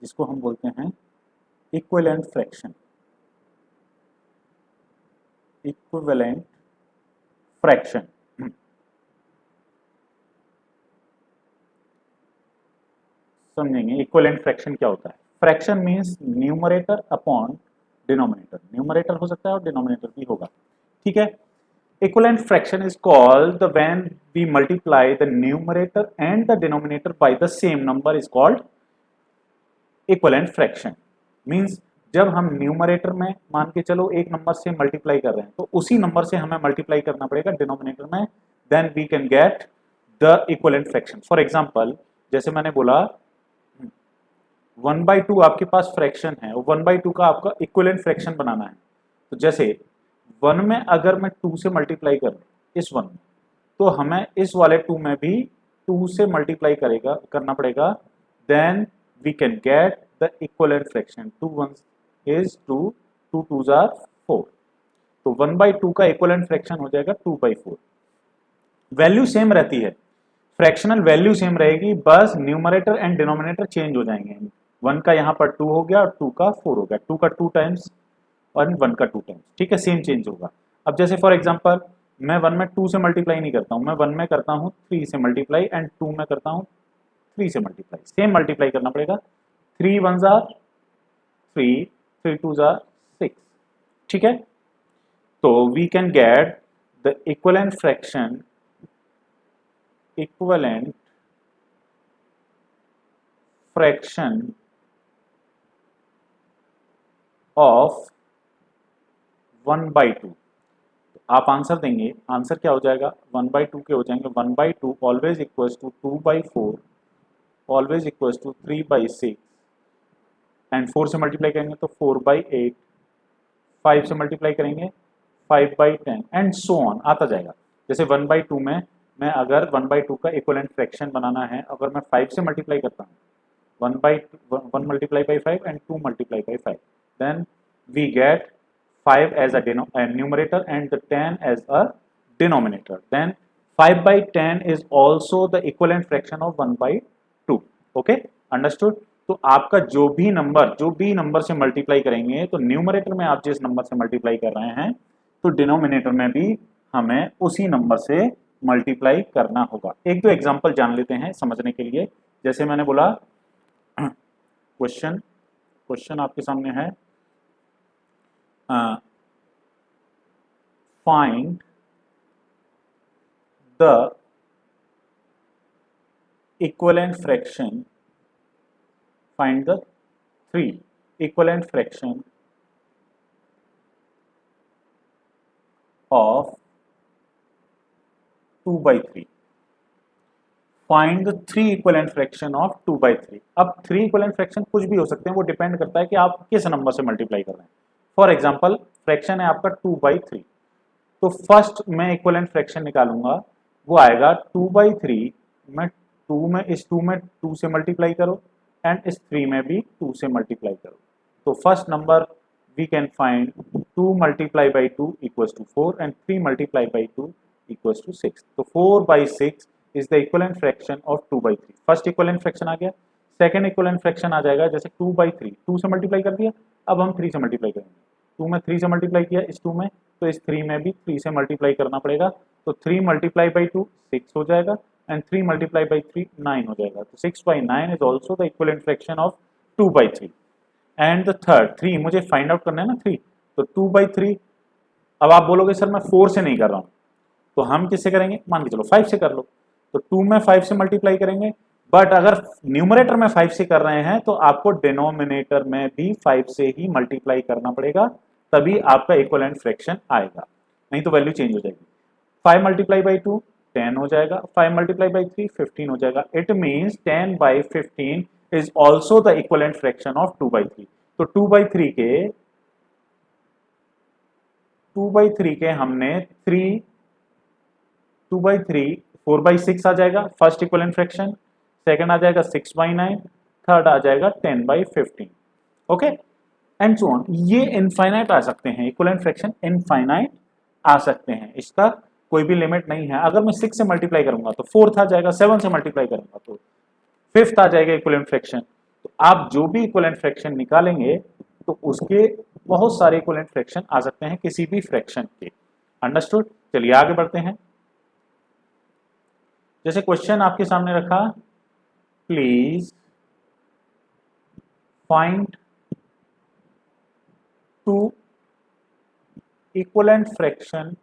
जिसको हम बोलते हैं इक्विवेलेंट फ्रैक्शन। इक्विवेलेंट फ्रैक्शन समझेंगे इक्विवेलेंट फ्रैक्शन क्या होता है। Fraction means numerator upon denominator, numerator हो सकता है और डिनोमिनेटर भी होगा, ठीक है। Equivalent fraction is called the when we multiply the numerator and the denominator by the same number is called equivalent fraction। Means जब हम न्यूमरेटर में मान के चलो एक नंबर से मल्टीप्लाई कर रहे हैं तो उसी नंबर से हमें मल्टीप्लाई करना पड़ेगा डिनोमिनेटर में, then we can get the equivalent fraction. For example जैसे मैंने बोला 1/2 आपके पास फ्रैक्शन है और 1/2 का आपका इक्विवेलेंट फ्रैक्शन बनाना है। तो जैसे 1 में अगर मैं 2 से मल्टीप्लाई करूं इस 1 में, तो हमें इस वाले 2 में भी 2 से मल्टीप्लाई करना पड़ेगा, then we can get the equivalent fraction. 2 1 is 2, 2 2s are 4, तो 1/2 का इक्विवेलेंट फ्रैक्शन हो जाएगा 2/4। वैल्यू सेम रहती है, फ्रैक्शनल वैल्यू सेम रहेगी, बस न्यूमरेटर एंड डिनोमिनेटर चेंज हो जाएंगे। 1 का यहाँ पर 2 हो गया और 2 का 4 हो गया, 2 का 2 टाइम्स और 1 का 2 टाइम्स, ठीक है, सेम चेंज होगा। अब जैसे फॉर एग्जांपल मैं 1 में 2 से मल्टीप्लाई नहीं करता हूं, मैं 1 में करता हूं 3 से मल्टीप्लाई एंड 2 में करता हूं 3 से मल्टीप्लाई, सेम मल्टीप्लाई करना पड़ेगा। 3 1s आर 3, 3 2s आर 6, ठीक है। तो we can get the equivalent fraction, equivalent fraction of 1/2। आप आंसर देंगे, आंसर क्या हो जाएगा 1/2 के हो जाएंगे 1/2 always equals to 2/4 always equals to 3/6 and 4 से मल्टीप्लाई करेंगे तो 4/8, 5 से मल्टीप्लाई करेंगे 5/10 एंड सो ऑन आता जाएगा। जैसे 1/2 में मैं अगर 1/2 का इक्विवेलेंट फ्रैक्शन बनाना है, अगर मैं 5 से मल्टीप्लाई करता हूँ 1 multiply by 5 and 2 multiply by 5, then we get 5 as a numerator and the 10 as a denominator, then 5/10 is also the equivalent fraction of 1/2। okay, understood। तो आपका जो भी नंबर से मल्टीप्लाई करेंगे तो न्यूमरेटर में आप जिस नंबर से मल्टीप्लाई कर रहे हैं तो डिनोमिनेटर में भी हमें उसी नंबर से मल्टीप्लाई करना होगा। एक दो एग्जांपल जान लेते हैं समझने के लिए। जैसे मैंने बोला क्वेश्चन आपके सामने है, find the equivalent fraction, find the 3 equivalent fraction of 2/3। Find the 3 equivalent fraction of 2/3। अब 3 इक्विवेलेंट फ्रैक्शन कुछ भी हो सकते हैं, वो डिपेंड करता है कि आप किस नंबर से मल्टीप्लाई कर रहे हैं। फॉर एग्जांपल फ्रैक्शन है आपका 2/3, तो फर्स्ट मैं इक्विवेलेंट फ्रैक्शन निकालूंगा, वो आएगा 2/3 में 2 में 2 से मल्टीप्लाई करो एंड इस 3 में भी 2 से मल्टीप्लाई करो। तो first number we can find 2 multiplied by 2 equals to 4 and 3 multiplied by 2 equals to 6। तो 4/6 is the equivalent fraction of 2/3। First equivalent fraction आ गया। सेकंड इक्विवेलेंट फ्रैक्शन आ जाएगा जैसे 2/3, 2 से मल्टीप्लाई कर दिया, अब हम 3 से मल्टीप्लाई करेंगे। 2 में 3 से मल्टीप्लाई किया इस 2 में, तो इस 3 में भी 3 से मल्टीप्लाई करना पड़ेगा। तो 3 multiplied by 2 6 हो जाएगा एंड 3 multiplied by 3 9 हो जाएगा। तो 6/9 is also the equivalent fraction of 2/3। And the third 3 मुझे फाइंड आउट करना है ना 3, तो 2/3। अब आप बोलोगे सर मैं 4 से नहीं कर रहा हूं, तो हम किससे करेंगे, मान के चलो 5 से कर लो। तो 2 में 5 से मल्टीप्लाई करेंगे, बट अगर न्यूमरेटर में 5 से कर रहे हैं तो आपको डिनोमिनेटर में भी 5 से ही मल्टीप्लाई करना पड़ेगा, तभी आपका इक्विवेलेंट फ्रैक्शन आएगा, नहीं तो वैल्यू चेंज हो जाएगी। 5 multiplied by 2 10 हो जाएगा, 5 multiplied by 3 15 हो जाएगा। It means 10/15 is also the equivalent fraction of 2/3। तो 2/3 के हमने 2/3 4/6 आ जाएगा फर्स्ट इक्विवेलेंट फ्रैक्शन, सेकंड आ जाएगा 6/9, थर्ड आ जाएगा 10/15। Okay and so on. ये इनफाइनाइट आ सकते हैं, इक्विवेलेंट फ्रैक्शन इनफाइनाइट आ सकते हैं, इसका कोई भी लिमिट नहीं है। अगर मैं 6 से मल्टीप्लाई करूंगा तो 4th आ जाएगा, 7 से मल्टीप्लाई करूंगा तो 5th आ जाएगा इक्विवेलेंट फ्रैक्शन। तो आप जो भी इक्विवेलेंट फ्रैक्शन निकालेंगे तो उसके बहुत सारे इक्विवेलेंट फ्रैक्शन आ सकते हैं किसी भी फ्रैक्शन के। अंडरस्टूड? चलिए आगे बढ़ते हैं। जैसे क्वेश्चन आपके सामने रखा, please find two equivalent fraction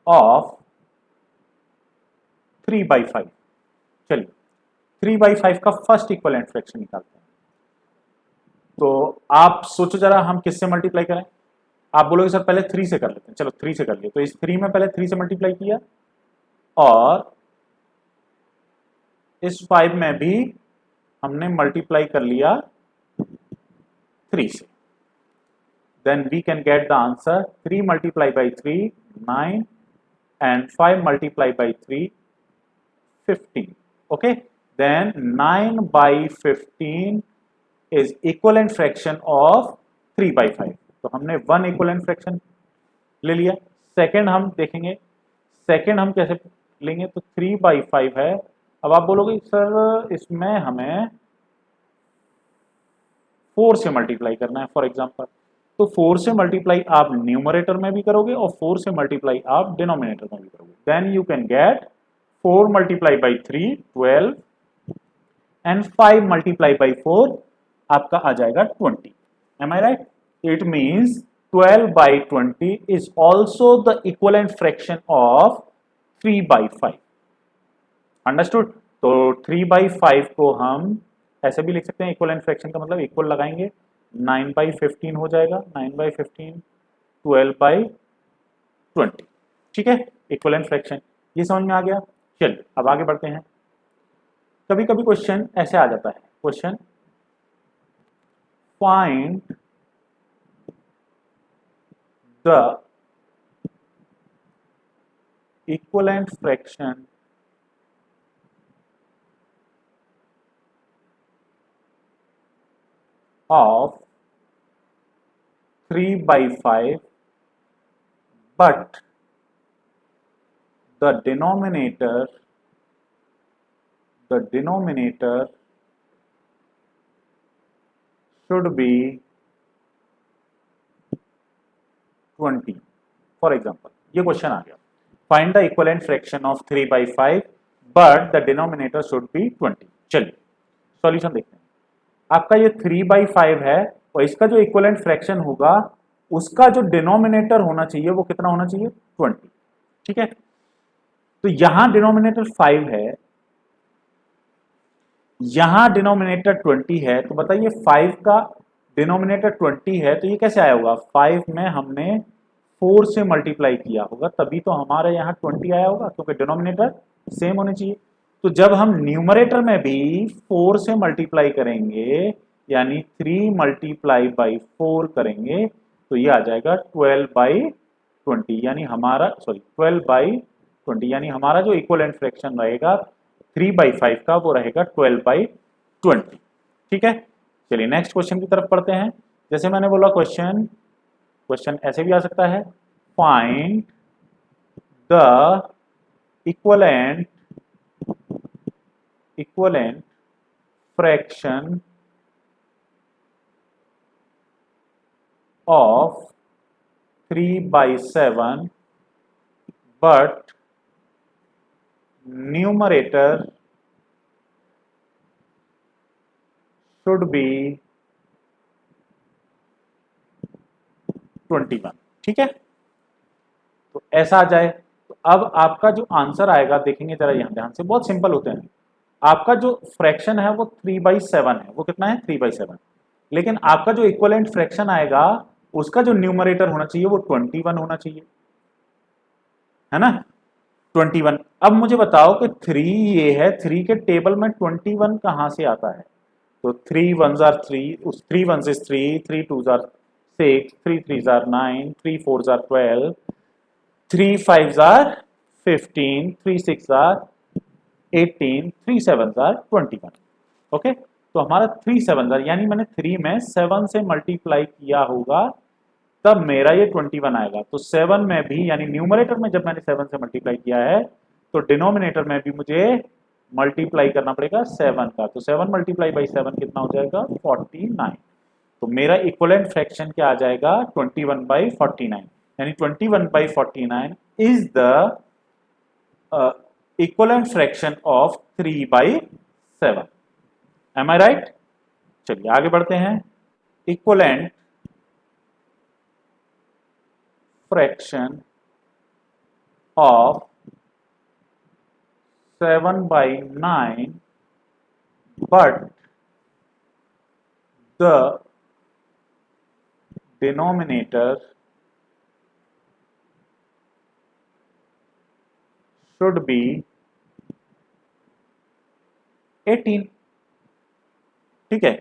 of 3/5। चलिए 3/5 का फर्स्ट इक्विवेलेंट फ्रैक्शन निकालते हैं। तो आप सोचो जरा हम किससे मल्टीप्लाई करें। आप बोलोगे सर पहले 3 से कर लेते हैं। चलो 3 से कर लिए, तो इस 3 में पहले 3 से मल्टीप्लाई किया और इस 5 में भी हमने मल्टीप्लाई कर लिया 3 से। Then we can get the answer 3 multiplied by 3 9 and 5 multiplied by 3 15. Okay, then 9/15 is equivalent fraction of 3/5। तो हमने 1 equivalent fraction ले लिया। सेकेंड हम देखेंगे, सेकेंड हम कैसे लेंगे, तो 3/5 है। अब आप बोलोगे सर इसमें हमें 4 से मल्टीप्लाई करना है फॉर एग्जांपल, तो 4 से मल्टीप्लाई आप न्यूमरेटर में भी करोगे और 4 से मल्टीप्लाई आप डिनोमिनेटर में भी करोगे। Then you can get 4 multiplied by 3 12 and 5 multiplied by 4 आपका आ जाएगा 20। Am I right? It means 12/20 is also the equivalent fraction of 3/5। Understood? तो 3/5 को हम ऐसे भी लिख सकते हैं, इक्वलेंट फ्रैक्शन का मतलब इक्वल लगाएंगे, 9/15 हो जाएगा, 9/15 12/20। ठीक है, इक्वलेंट फ्रैक्शन ये समझ में आ गया। चलिए अब आगे बढ़ते हैं। कभी कभी क्वेश्चन ऐसे आ जाता है, question find the equivalent fraction of 3/5 but the denominator should be 20। For example ये क्वेश्चन आ गया, find the equivalent fraction of 3/5 but the denominator should be 20। चलिए सॉल्यूशन देखते हैं। आपका ये 3/5 है और इसका जो इक्वलेंट फ्रैक्शन होगा उसका जो डिनोमिनेटर होना चाहिए वो कितना होना चाहिए, 20। ठीक है, तो यहां डिनोमिनेटर 5 है, यहां डिनोमिनेटर 20 है, तो बताइए 5 का डिनोमिनेटर 20 है तो ये कैसे आया होगा, 5 में हमने 4 से मल्टीप्लाई किया होगा तभी तो हमारे यहाँ 20 आया होगा, क्योंकि डिनोमिनेटर सेम होने चाहिए। तो जब हम न्यूमरेटर में भी 4 से मल्टीप्लाई करेंगे यानी 3 multiply by 4 करेंगे तो ये आ जाएगा 12/20, यानी हमारा 12/20, यानी हमारा जो इक्वलेंट फ्रैक्शन रहेगा 3/5 का वो रहेगा 12/20। ठीक है, चलिए नेक्स्ट क्वेश्चन की तरफ पढ़ते हैं। जैसे मैंने बोला क्वेश्चन ऐसे भी आ सकता है, find the equivalent fraction of 3/7 but numerator should be 21। ठीक है, तो ऐसा आ जाए तो अब आपका जो आंसर आएगा देखेंगे जरा यहां ध्यान से, बहुत सिंपल होते हैं। आपका जो फ्रैक्शन है वो 3/7 है, वो कितना है 3/7, लेकिन आपका जो इक्वलेंट फ्रैक्शन आएगा उसका जो न्यूमरेटर होना चाहिए वो 21 होना चाहिए, है ना, 21। अब मुझे बताओ कि 3 ये है, 3 के टेबल में 21 कहां से आता है, तो 3 1s are 3, 3 1s is 3, 3 2s are 6, 3 3s are 9, 3 4s are 12, 3 5s are 15, 3 6s are 18, 3 7s are 21। Okay, तो हमारा 3 7s are, यानी मैंने 3 में 7 से मल्टीप्लाई किया होगा तब मेरा ये 21 आएगा। तो 7 में भी यानी न्यूमरेटर में जब मैंने 7 से मल्टीप्लाई किया है तो डिनोमिनेटर में भी मुझे मल्टीप्लाई करना पड़ेगा 7 का, तो 7 मल्टीप्लाई बाई 7 कितना हो जाएगा 49। तो मेरा इक्वलेंट फ्रैक्शन क्या आ जाएगा 21/49, यानी 21/49 is the equivalent fraction of 3/7। Am I right? चलिए आगे बढ़ते हैं। Equivalent fraction of 7/9 but the denominator should be 18। ठीक है,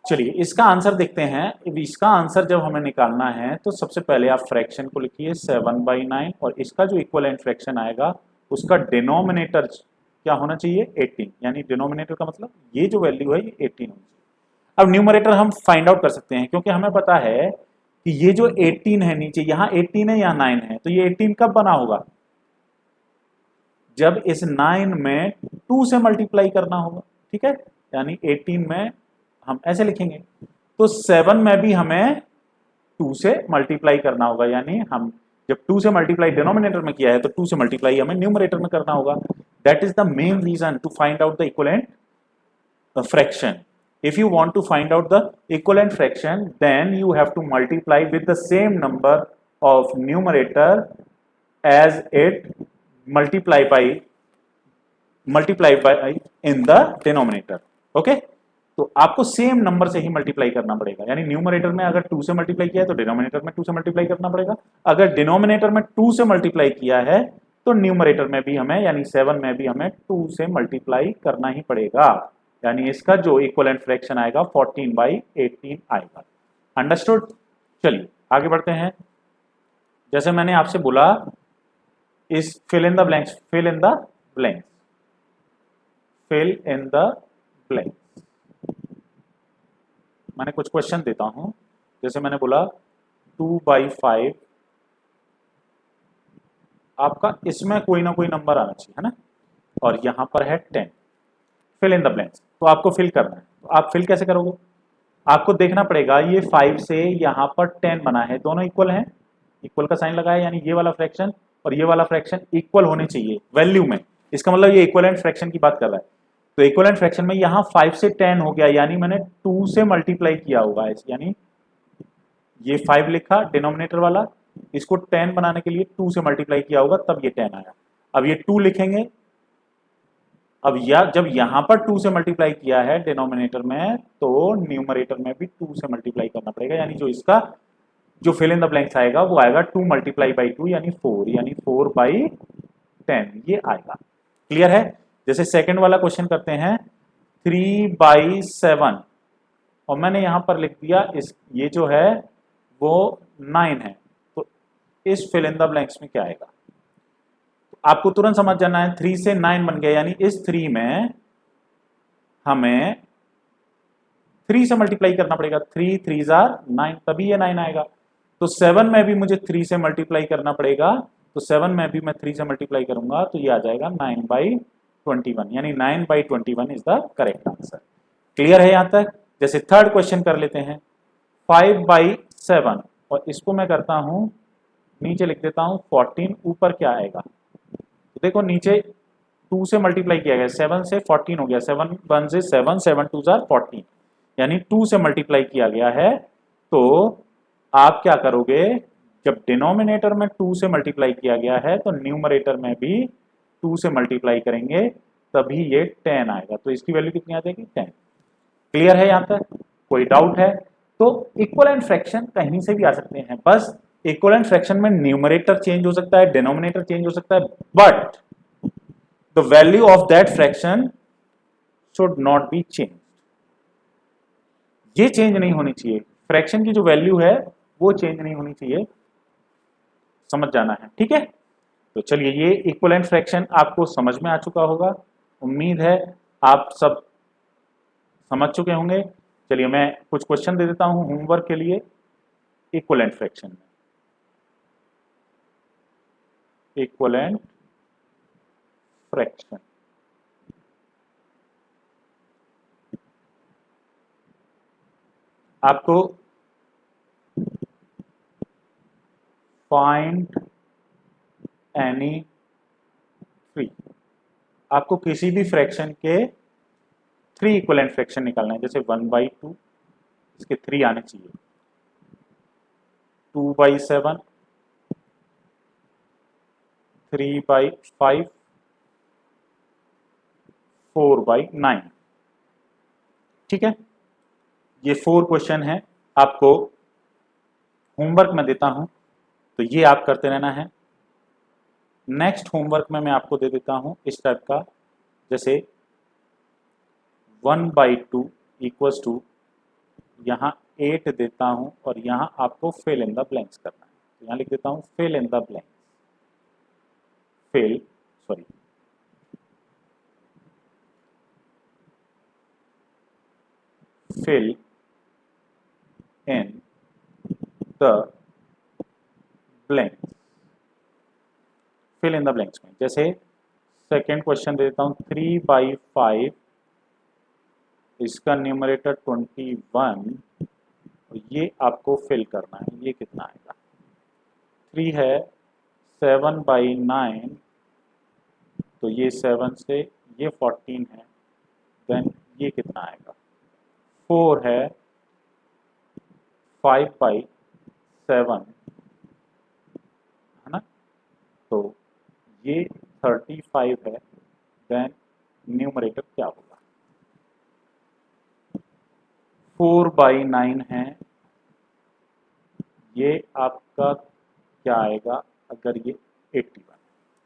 चलिए इसका आंसर देखते हैं। इसका आंसर जब हमें निकालना है तो सबसे पहले आप फ्रैक्शन को लिखिए 7/9 और इसका जो इक्वलेंट फ्रैक्शन आएगा उसका डिनोमिनेटर क्या होना चाहिए 18, यानी डिनोमिनेटर का मतलब ये जो वैल्यू है ये 18 होनी चाहिए। अब न्यूमरेटर हम फाइंड आउट कर सकते हैं क्योंकि हमें पता है कि ये जो 18 है नीचे, यहाँ 18 है यहाँ 9 है, तो ये 18 कब बना होगा जब इस 9 में 2 से मल्टीप्लाई करना होगा। ठीक है, यानी 18 में हम ऐसे लिखेंगे, तो 7 में भी हमें 2 से मल्टीप्लाई करना होगा, यानी हम जब 2 से मल्टीप्लाई डिनोमिनेटर में किया है तो 2 से मल्टीप्लाई हमें न्यूमरेटर में करना होगा। That is the main reason to find out the equivalent fraction. If you want to find out the equivalent fraction, then you have to multiply with the same number of numerator as it multiply by in the denominator। Okay, तो आपको same number से ही multiply करना पड़ेगा, यानी numerator में अगर 2 से multiply किया है तो डिनोमिनेटर में 2 से मल्टीप्लाई करना पड़ेगा, अगर डिनोमिनेटर में 2 से मल्टीप्लाई किया है तो न्यूमरेटर में भी हमें यानी 7 में भी हमें 2 से मल्टीप्लाई करना ही पड़ेगा, यानी इसका जो इक्वलेंट फ्रैक्शन आएगा 14/18 आएगा। अंडरस्टूड? चलिए आगे बढ़ते हैं। जैसे मैंने आपसे बोला इस fill in the blanks, fill in the blanks, fill in the blanks. मैंने कुछ क्वेश्चन देता हूं, जैसे मैंने बोला 2/5, आपका इसमें कोई ना कोई नंबर आना चाहिए है ना, और यहां पर है 10। फिल इन द ब्लैंक्स, तो आपको फिल करना है, तो आप फिल कैसे करोगे? आपको देखना पड़ेगा ये 5 से यहां पर 10 बना है, दोनों इक्वल हैं, इक्वल का साइन लगाया, यानी ये वाला फ्रैक्शन और ये वाला फ्रैक्शन इक्वल होने चाहिए वैल्यू में, इसका मतलब ये इक्वलेंट फ्रैक्शन की बात कर रहा है। तो इक्वलेंट फ्रैक्शन में यहाँ 5 से 10 हो गया, यानी मैंने 2 से मल्टीप्लाई किया होगा, यानी ये 5 लिखा डिनोमिनेटर वाला, इसको 10 बनाने के लिए 2 से मल्टीप्लाई किया होगा तब ये 10 आया। अब ये 2 लिखेंगे, अब जब यहां पर 2 से मल्टीप्लाई किया है डिनोमिनेटर में तो न्यूमरेटर में भी 2 से मल्टीप्लाई करना पड़ेगा, यानी जो इसका जो फिल इन द ब्लैंक्स आएगा वो आएगा 2 मल्टीप्लाई बाई 2 यानी 4, यानी 4/10 ये आएगा। क्लियर है? जैसे सेकंड वाला क्वेश्चन करते हैं 3/7 और मैंने यहां पर लिख दिया इस ये जो है वो 9 है, तो इस फिल इन द ब्लैंक्स में क्या आएगा? आपको तुरंत समझ जाना है 3 से 9 बन गया, यानी इस 3 में हमें 3 से मल्टीप्लाई करना पड़ेगा, 3 3 9 तभी ये 9 आएगा। तो 7 में भी मुझे 3 से मल्टीप्लाई करना पड़ेगा, तो 7 में भी मैं 3 से मल्टीप्लाई करूंगा तो ये आ जाएगा 9/21, यानी 9/21 is the correct answer. Clear है यहां तक? जैसे थर्ड क्वेश्चन कर लेते हैं 5/7 और इसको मैं करता हूं नीचे लिख देता हूं 14, ऊपर क्या आएगा? तो देखो नीचे 2 से मल्टीप्लाई किया गया, 7 से 14 हो गया, 7 1 से 7, 7 2 14, यानी 2 से मल्टीप्लाई किया गया है। तो आप क्या करोगे, जब डिनोमिनेटर में 2 से मल्टीप्लाई किया गया है तो न्यूमरेटर में भी 2 से मल्टीप्लाई करेंगे तभी ये 10 आएगा, तो इसकी वैल्यू कितनी आ जाएगी 10। क्लियर है यहां तक? कोई डाउट है? तो इक्वलेंट फ्रैक्शन कहीं से भी आ सकते हैं, बस इक्वलेंट फ्रैक्शन में न्यूमरेटर चेंज हो सकता है, डिनोमिनेटर चेंज हो सकता है, but the value of that fraction should not be change. ये चेंज नहीं होनी चाहिए, फ्रैक्शन की जो वैल्यू है वो चेंज नहीं होनी चाहिए, समझ जाना है। ठीक है, तो चलिए ये इक्वलेंट फ्रैक्शन आपको समझ में आ चुका होगा, उम्मीद है आप सब समझ चुके होंगे। चलिए मैं कुछ क्वेश्चन दे देता हूं होमवर्क के लिए इक्वलेंट फ्रैक्शन में। Equivalent fraction. आपको फाइंड एनी थ्री, आपको किसी भी फ्रैक्शन के 3 इक्विवेलेंट फ्रैक्शन निकालना है। जैसे 1/2 इसके 3 आने चाहिए, 2/7, 3/5, 4/9। ठीक है, ये 4 क्वेश्चन है, आपको होमवर्क में देता हूं तो ये आप करते रहना है। नेक्स्ट होमवर्क में मैं आपको दे देता हूं इस टाइप का, जैसे 1/2 इक्वल्स टू, यहाँ 8 देता हूं और यहाँ आपको फिल इन द ब्लैंक्स करना है। तो यहाँ लिख देता हूं fill in the blanks, fill in the blanks, fill in the blanks में जैसे सेकेंड क्वेश्चन दे देता हूं 3/5, इसका न्यूमरेटर 21, और ये आपको फिल करना है, ये कितना आएगा। 3 है, 7/9, तो ये 7 से ये 14 है, देन ये कितना आएगा। 4 है, 5/7 है ना, तो ये 35 है, देन न्यूमरेटर क्या होगा। 4/9 है, ये आपका क्या आएगा अगर ये 81।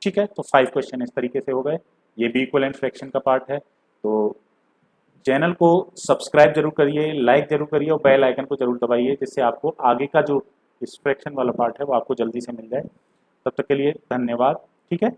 ठीक है, तो 5 क्वेश्चन इस तरीके से हो गए। ये भी इक्विवेलेंट फ्रैक्शन का पार्ट है। तो चैनल को सब्सक्राइब जरूर करिए, लाइक जरूर करिए और बेल आइकन को जरूर दबाइए, जिससे आपको आगे का जो इस फ्रैक्शन वाला पार्ट है वो आपको जल्दी से मिल जाए। तब तक के लिए धन्यवाद। ठीक है।